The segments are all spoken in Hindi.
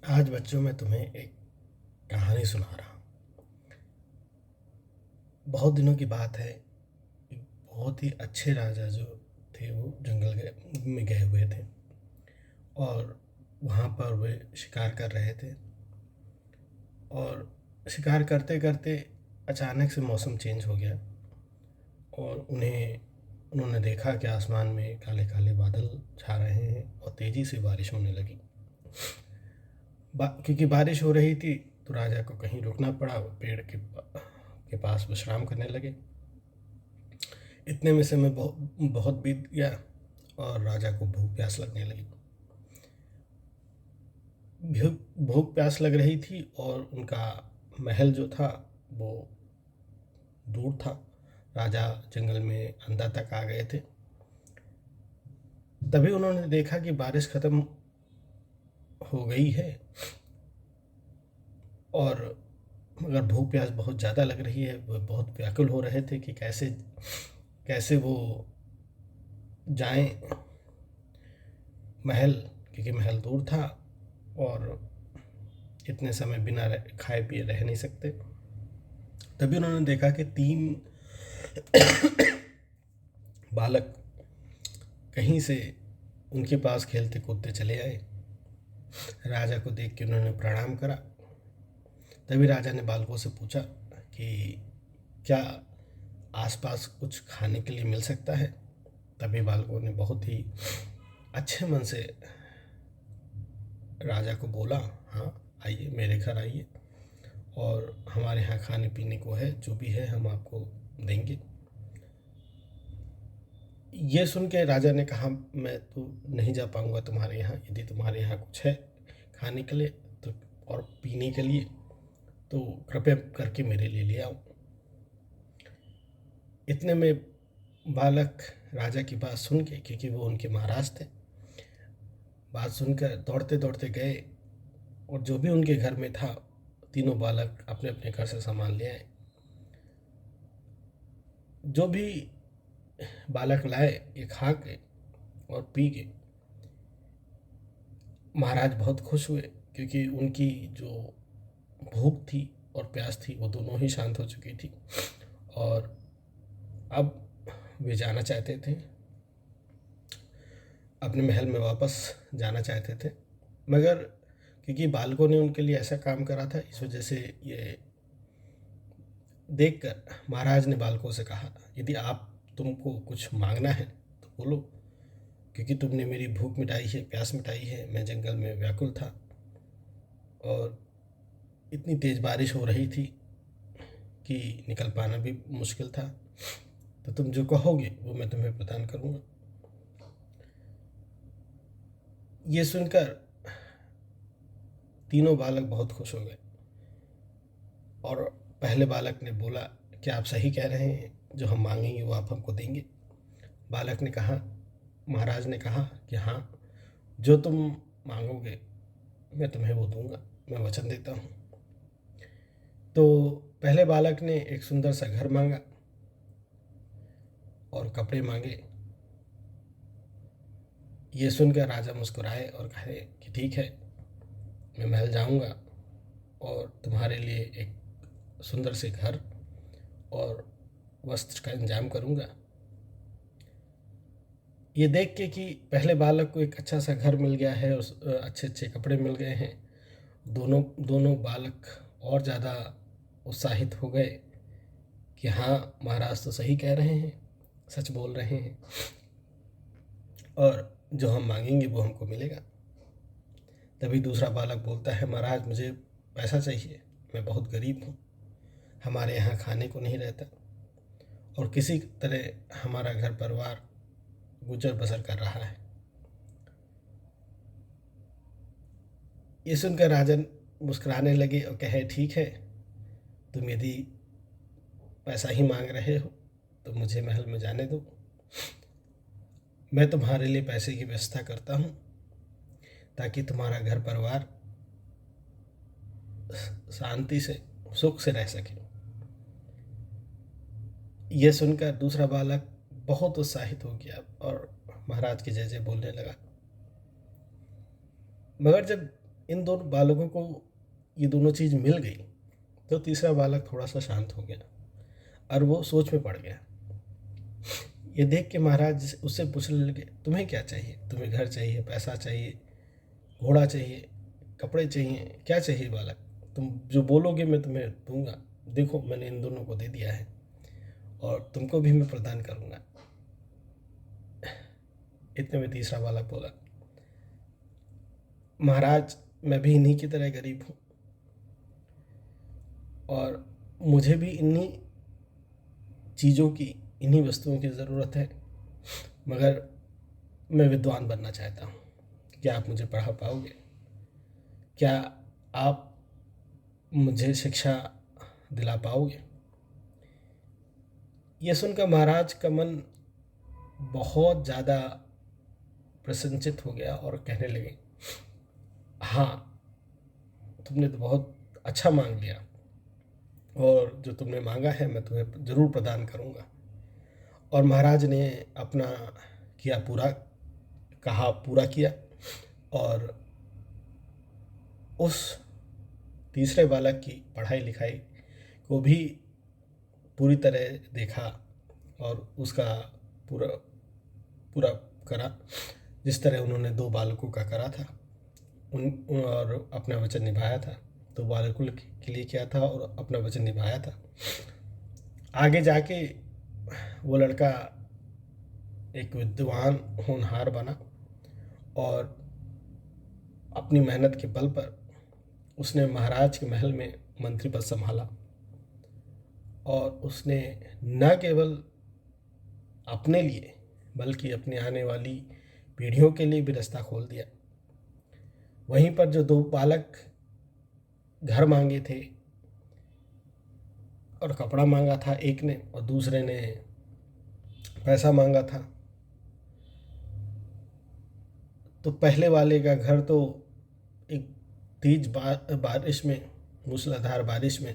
आज बच्चों मैं तुम्हें एक कहानी सुना रहा हूँ। बहुत दिनों की बात है। एक बहुत ही अच्छे राजा जो थे वो में गए हुए थे और वहाँ पर वे शिकार कर रहे थे। और शिकार करते करते अचानक से मौसम चेंज हो गया और उन्होंने देखा कि आसमान में काले काले बादल छा रहे हैं और तेज़ी से बारिश होने लगी। क्योंकि बारिश हो रही थी तो राजा को कहीं रुकना पड़ा। वो पेड़ के पास विश्राम करने लगे। इतने में समय बहुत बहुत बीत गया और राजा को भूख प्यास लगने लगी। भूख प्यास लग रही थी और उनका महल जो था वो दूर था। राजा जंगल में अंदर तक आ गए थे। तभी उन्होंने देखा कि बारिश खत्म हो गई है और मगर भूख प्यास बहुत ज़्यादा लग रही है। वो बहुत व्याकुल हो रहे थे कि कैसे कैसे वो जाएं महल, क्योंकि महल दूर था और इतने समय बिना खाए पिए रह नहीं सकते। तभी उन्होंने देखा कि 3 बालक कहीं से उनके पास खेलते कूदते चले आए। राजा को देख के उन्होंने प्रणाम करा। तभी राजा ने बालकों से पूछा कि क्या आसपास कुछ खाने के लिए मिल सकता है। तभी बालकों ने बहुत ही अच्छे मन से राजा को बोला, हाँ आइए, मेरे घर आइए और हमारे यहाँ खाने पीने को है, जो भी है हम आपको देंगे। ये सुन के राजा ने कहा, मैं तो नहीं जा पाऊँगा तुम्हारे यहाँ। यदि तुम्हारे यहाँ कुछ है खाने के लिए तो और पीने के लिए तो कृपया करके मेरे लिए ले आओ। इतने में बालक राजा की बात सुन के, क्योंकि वो उनके महाराज थे, बात सुनकर दौड़ते दौड़ते गए और जो भी उनके घर में था तीनों बालक अपने अपने घर से सामान ले आए। जो भी बालक लाए ये खा के और पी के महाराज बहुत खुश हुए, क्योंकि उनकी जो भूख थी और प्यास थी वो दोनों ही शांत हो चुकी थी और अब वे जाना चाहते थे, अपने महल में वापस जाना चाहते थे। मगर क्योंकि बालकों ने उनके लिए ऐसा काम करा था, इस वजह से ये देखकर महाराज ने बालकों से कहा, यदि तुमको कुछ मांगना है तो बोलो, क्योंकि तुमने मेरी भूख मिटाई है, प्यास मिटाई है। मैं जंगल में व्याकुल था और इतनी तेज़ बारिश हो रही थी कि निकल पाना भी मुश्किल था। तो तुम जो कहोगे वो मैं तुम्हें प्रदान करूँगा। ये सुनकर तीनों बालक बहुत खुश हो गए और पहले बालक ने बोला, क्या आप सही कह रहे हैं, जो हम मांगेंगे वो आप हमको देंगे। बालक ने कहा, महाराज ने कहा कि हाँ, जो तुम मांगोगे मैं तुम्हें वो दूंगा, मैं वचन देता हूँ। तो पहले बालक ने एक सुंदर सा घर मांगा और कपड़े मांगे। ये सुनकर राजा मुस्कुराए और कहे कि ठीक है, मैं महल जाऊंगा और तुम्हारे लिए एक सुंदर से घर और वस्त्र का इंतजाम करूंगा। ये देख के कि पहले बालक को एक अच्छा सा घर मिल गया है और अच्छे अच्छे कपड़े मिल गए हैं, दोनों दोनों बालक और ज़्यादा उत्साहित हो गए कि हाँ, महाराज तो सही कह रहे हैं, सच बोल रहे हैं और जो हम मांगेंगे वो हमको मिलेगा। तभी दूसरा बालक बोलता है, महाराज मुझे पैसा चाहिए, मैं बहुत गरीब हूँ, हमारे यहाँ खाने को नहीं रहता और किसी तरह हमारा घर परिवार गुजर बसर कर रहा है। ये सुनकर राजन मुस्कुराने लगे और कहे, ठीक है, तुम यदि पैसा ही मांग रहे हो तो मुझे महल में जाने दो, मैं तुम्हारे लिए पैसे की व्यवस्था करता हूँ ताकि तुम्हारा घर परिवार शांति से सुख से रह सके। यह सुनकर दूसरा बालक बहुत उत्साहित हो गया और महाराज की जय जय बोलने लगा। मगर जब इन दोनों बालकों को ये दोनों चीज़ मिल गई तो तीसरा बालक थोड़ा सा शांत हो गया और वो सोच में पड़ गया। ये देख के महाराज उससे पूछने लगे, तुम्हें क्या चाहिए? तुम्हें घर चाहिए, पैसा चाहिए, घोड़ा चाहिए, कपड़े चाहिए, क्या चाहिए बालक? तुम जो बोलोगे मैं तुम्हें दूंगा। देखो मैंने इन दोनों को दे दिया है और तुमको भी मैं प्रदान करूंगा। इतने में तीसरा बालक बोला, महाराज मैं भी इन्हीं की तरह गरीब हूँ और मुझे भी इन्हीं चीज़ों की, इन्हीं वस्तुओं की ज़रूरत है, मगर मैं विद्वान बनना चाहता हूँ। क्या आप मुझे पढ़ा पाओगे? क्या आप मुझे शिक्षा दिला पाओगे? ये सुनकर महाराज का मन बहुत ज़्यादा प्रसन्नचित हो गया और कहने लगे, हाँ तुमने तो बहुत अच्छा मांग लिया और जो तुमने मांगा है मैं तुम्हें ज़रूर प्रदान करूँगा। और महाराज ने अपना किया पूरा, कहा पूरा किया और उस तीसरे बालक की पढ़ाई लिखाई को भी पूरी तरह देखा और उसका पूरा पूरा करा जिस तरह उन्होंने दो बालकों का करा था। और अपना वचन निभाया था। तो बालकों के लिए किया था और अपना वचन निभाया था। आगे जाके वो लड़का एक विद्वान होनहार बना और अपनी मेहनत के बल पर उसने महाराज के महल में मंत्री पद संभाला और उसने न केवल अपने लिए बल्कि अपने आने वाली पीढ़ियों के लिए भी रास्ता खोल दिया। वहीं पर जो दो बालक घर मांगे थे और कपड़ा मांगा था एक ने और दूसरे ने पैसा मांगा था, तो पहले वाले का घर तो एक तेज बारिश में, मूसलाधार बारिश में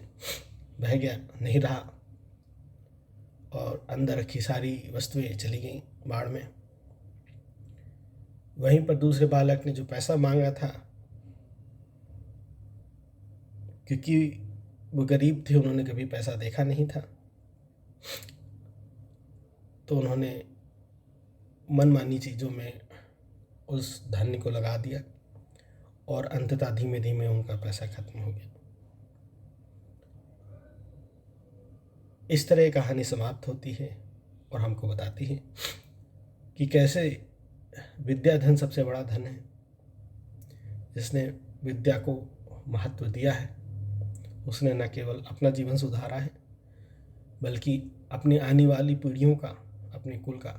बह गया, नहीं रहा और अंदर रखी सारी वस्तुएं चली गईं बाढ़ में। वहीं पर दूसरे बालक ने जो पैसा मांगा था, क्योंकि वो गरीब थे, उन्होंने कभी पैसा देखा नहीं था, तो उन्होंने मनमानी चीज़ों में उस धन को लगा दिया और अंततः धीमे धीमे उनका पैसा खत्म हो गया। इस तरह कहानी समाप्त होती है और हमको बताती है कि कैसे विद्या धन सबसे बड़ा धन है। जिसने विद्या को महत्व दिया है उसने न केवल अपना जीवन सुधारा है बल्कि अपनी आने वाली पीढ़ियों का, अपने कुल का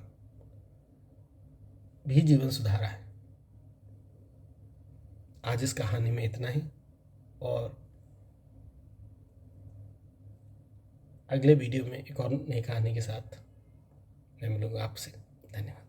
भी जीवन सुधारा है। आज इस कहानी में इतना ही और अगले वीडियो में एक और नई कहानी के साथ मैं मिलूँगा आपसे। धन्यवाद।